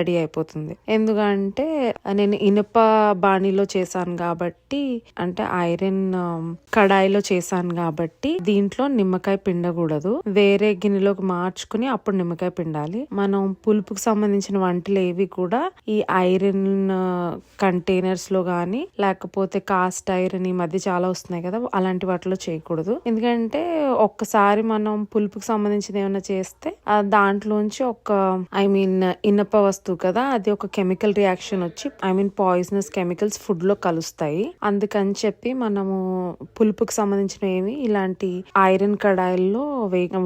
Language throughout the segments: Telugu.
రెడీ అయిపోతుంది. ఎందుకంటే నేను ఇనుప బాణీలో చేశాను కాబట్టి, అంటే ఐరన్ కడాయిలో చేశాను కాబట్టి దీంట్లో నిమ్మకాయ పిండకూడదు. వేరే గిన్నెలోకి మార్చుకుని అప్పుడు నిమ్మకాయ పిండాలి. మనం పులుపుకి సంబంధించిన వంటలు ఏవి కూడా ఈ ఐరన్ కంటైనర్స్ లో గానీ లేకపోతే కాస్ట్ ఐరన్ ఈ మధ్య చాలా వస్తున్నాయి కదా, అలాంటి వాటిలో చేయకూడదు. ఎందుకంటే ఒక్కసారి మనం పులుపుకి సంబంధించిన ఏమైనా చేస్తే దాంట్లోంచి ఇనప వస్తువు కదా, అది ఒక కెమికల్ రియాక్షన్ వచ్చి పాయిజనస్ కెమికల్స్ ఫుడ్ లో కలుస్తాయి. అందుకని చెప్పి మనము పులుపుకి సంబంధించిన ఏమి ఇలాంటి ఐరన్ కడాయిల్లో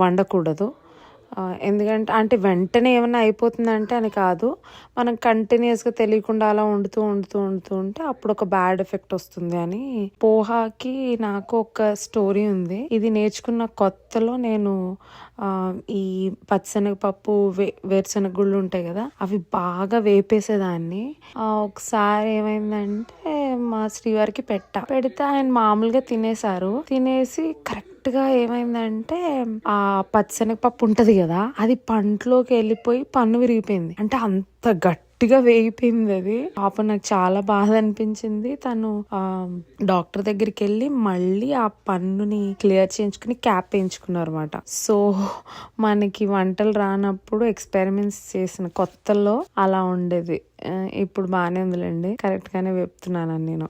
వండకూడదు. ఎందుకంటే అంటే వెంటనే ఏమైనా అయిపోతుందంటే అని కాదు, మనం కంటిన్యూస్గా తెలియకుండా అలా వండుతూ ఉంటే అప్పుడు ఒక బ్యాడ్ ఎఫెక్ట్ వస్తుంది అని. పోహాకి నాకు ఒక స్టోరీ ఉంది. ఇది నేర్చుకున్న కొత్తలో నేను ఈ పచ్చిశనగపప్పు వేరుశనగ గుళ్ళు ఉంటాయి కదా, అవి బాగా వేపేసేదాన్ని. ఒకసారి ఏమైందంటే మా శ్రీవారికి పెడితే ఆయన మామూలుగా తినేసి కరెక్ట్ గా ఏమైందంటే ఆ పచ్చిశనగపప్పు ఉంటది కదా, అది పంటలోకి వెళ్ళిపోయి పన్ను విరిగిపోయింది. అంటే అంత గట్టిగా వేగిపోయింది అది. పాపం నాకు చాలా బాధ అనిపించింది. తను డాక్టర్ దగ్గరికి వెళ్ళి మళ్ళీ ఆ పన్నుని క్లియర్ చేయించుకుని క్యాప్ వేయించుకున్నారు అనమాట. సో మనకి వంటలు రానప్పుడు ఎక్స్పెరిమెంట్స్ చేసిన కొత్తలో అలా ఉండేది. ఇప్పుడు బాగానే ఉందిలేండి, కరెక్ట్ గానే వేపుతున్నాను నేను.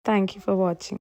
Thank you for watching.